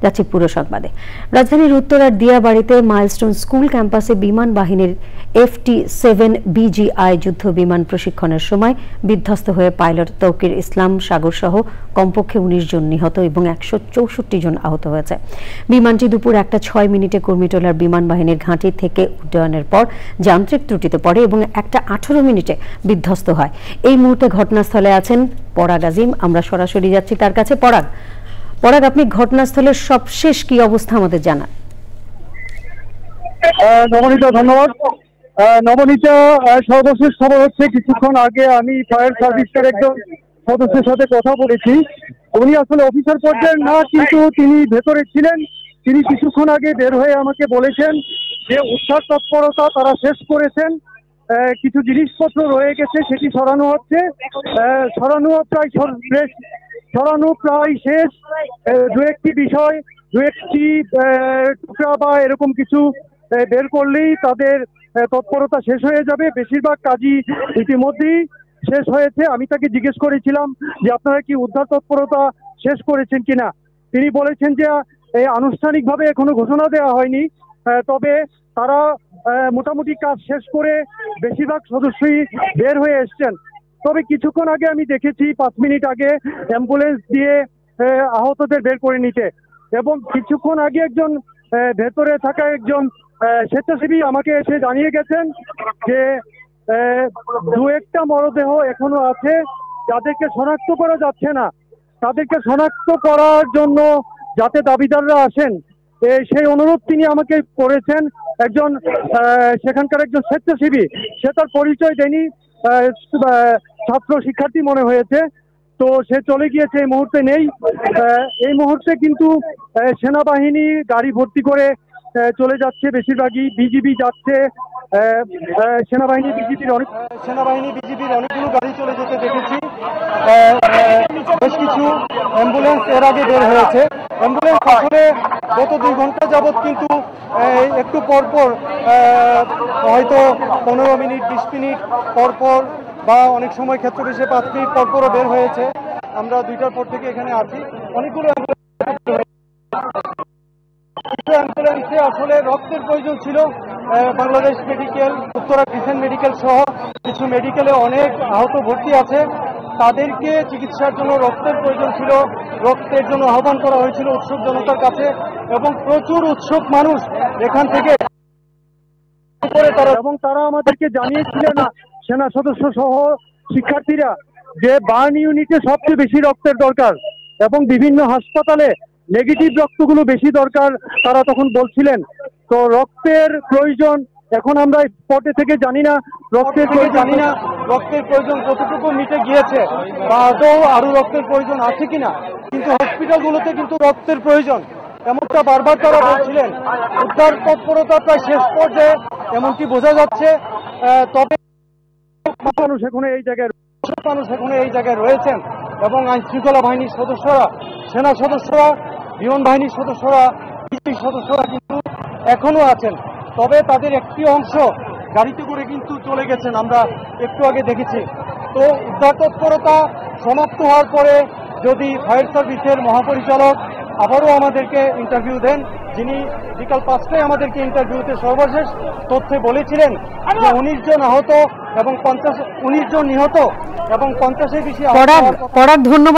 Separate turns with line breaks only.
যাচ্ছি পুরো সংবাদে। রাজধানীর উত্তরার দিয়াবাড়িতে মাইলস্টোন স্কুল ক্যাম্পাসে বিমান বাহিনীর FT-7 BGI যুদ্ধ বিমান প্রশিক্ষণের সময় বিধ্বস্ত হয়ে পাইলট তৌকির ইসলাম সাগর সহ কমপক্ষে 19 জন নিহত এবং 164 জন আহত হয়েছে। বিমানটি দুপুর 1:06 কুর্মিটোলার বিমান বাহিনীর ঘাঁটি থেকে উড্ডয়নের পর যান্ত্রিক ত্রুটিতে পড়ে এবং 1:18 বিধ্বস্ত হয়। এই মুহূর্তে ঘটনাস্থলে আছেন পরাগ আজিম। আমরা সরাসরি যাচ্ছি তার কাছে। পরাগ, আপনি ঘটনাস্থলের সবশেষ কি অবস্থা আমাদের জানান।
নবনীতা, ধন্যবাদ। নবনীতা, সর্বশেষ খবর হচ্ছে কিছুক্ষণ আগে আমি ফায়ার সার্ভিসের একজন সদস্যের সাথে কথা বলেছি। উনি আসলে অফিসার পর্যায়ের না, কিন্তু তিনি ভেতরে ছিলেন। তিনি কিছুক্ষণ আগে বের হয়ে আমাকে বলেছেন যে উদ্ধার তৎপরতা তারা শেষ করেছেন, কিছু জিনিসপত্র রয়ে গেছে সেটি সরানো হচ্ছে, সরানো প্রায় শেষ। দু একটি বিষয়, দু একটি টুকরা বা এরকম কিছু বের করলেই তাদের তৎপরতা শেষ হয়ে যাবে। বেশিরভাগ কাজই ইতিমধ্যেই শেষ হয়েছে। আমি তাকে জিজ্ঞেস করেছিলাম যে আপনারা কি উদ্ধার তৎপরতা শেষ করেছেন কিনা। তিনি বলেছেন যে আনুষ্ঠানিকভাবে এখনো ঘোষণা দেওয়া হয়নি, তবে তারা মোটামুটি কাজ শেষ করে বেশিরভাগ সদস্যই বের হয়ে এসছেন। তবে কিছুক্ষণ আগে আমি দেখেছি 5 মিনিট আগে অ্যাম্বুলেন্স দিয়ে আহতদের বের করে নিতে, এবং কিছুক্ষণ আগে একজন ভেতরে থাকা একজন স্বেচ্ছাসেবী আমাকে এসে জানিয়ে গেছেন যে দু একটা মরদেহ এখনো আছে যাদেরকে শনাক্ত করা যাচ্ছে না। তাদেরকে শনাক্ত করার জন্য যাতে দাবিদাররা আসেন সেই অনুরোধ তিনি আমাকে করেছেন। একজন সেখানকার একজন স্বেচ্ছাসেবী, সে তার পরিচয় দেয়নি, ছাত্র শিক্ষার্থী মনে হয়েছে, তো সে চলে গিয়েছে, এই মুহূর্তে নেই। এই মুহূর্তে কিন্তু সেনাবাহিনী গাড়ি ভর্তি করে চলে যাচ্ছে, বেশিরভাগই বিজিবি যাচ্ছে। সেনাবাহিনী বিজিবির অনেকগুলো গাড়ি চলে যেতে দেখেছি। বেশ কিছু অ্যাম্বুলেন্স এর আগে বের হয়েছে। অ্যাম্বুলেন্স আসলে গত 2 ঘন্টা যাবৎ কিন্তু একটু পরপর, হয়তো 15 মিনিট 20 মিনিট পরপর বা অনেক সময় ক্ষেত্র বিশেষে 5 মিনিট পরপরও বের হয়েছে। আমরা 2টার পর থেকে এখানে আছি। অনেকগুলো অ্যাম্বুলেন্সে আসলে রক্তের প্রয়োজন ছিল। Bangladesh medical, Uttara crescent medical সহ কিছু মেডিকেলে অনেক আহত ভর্তি আছে, তাদেরকে চিকিৎসার জন্য রক্তের প্রয়োজন ছিল। রক্তের জন্য আহ্বান করা হয়েছিল উৎসুক জনতার কাছে, এবং প্রচুর উৎসুক মানুষ এখান থেকে তারা আমাদেরকে জানিয়েছিলেন, সেনা সদস্য সহ শিক্ষার্থীরা, যে বার্ন ইউনিটে সবচেয়ে বেশি রক্তের দরকার এবং বিভিন্ন হাসপাতালে নেগেটিভ রক্তগুলো বেশি দরকার, তারা তখন বলছিলেন। তো রক্তের প্রয়োজন, এখন আমরা স্পটে থেকে জানি না রক্তের প্রয়োজন কতটুকু মিটে গিয়েছে বা আদৌ আরো রক্তের প্রয়োজন আছে কিনা, কিন্তু হসপিটালগুলোতে কিন্তু রক্তের প্রয়োজন এমনটা বারবার তারা বলছিলেন। উদ্ধার তৎপরতা প্রায় শেষ পর্যায়ে এমনটি বোঝা যাচ্ছে। তবে মানুষ এখনো এই জায়গায় রয়েছেন, এবং আইন শৃঙ্খলা বাহিনীর সদস্যরা, সেনা সদস্যরা, বিমান বাহিনীর সদস্যরা, বিজিবির সদস্যরা কিন্তু এখনো আছেন। তবে তাদের একটি অংশ গাড়িতে করে কিন্তু চলে গেছেন, আমরা একটু আগে দেখেছি। তো উদ্ধার তৎপরতা সমাপ্ত হওয়ার পরে যদি ফায়ার সার্ভিসের মহাপরিচালক আবারও আমাদেরকে ইন্টারভিউ দেন, যিনি বিকাল 5টায় আমাদেরকে ইন্টারভিউতে সর্বশেষ তথ্যে বলেছিলেন যে 19 জন আহত এবং 19 জন নিহত এবং 50-এর বেশি।
ধন্যবাদ।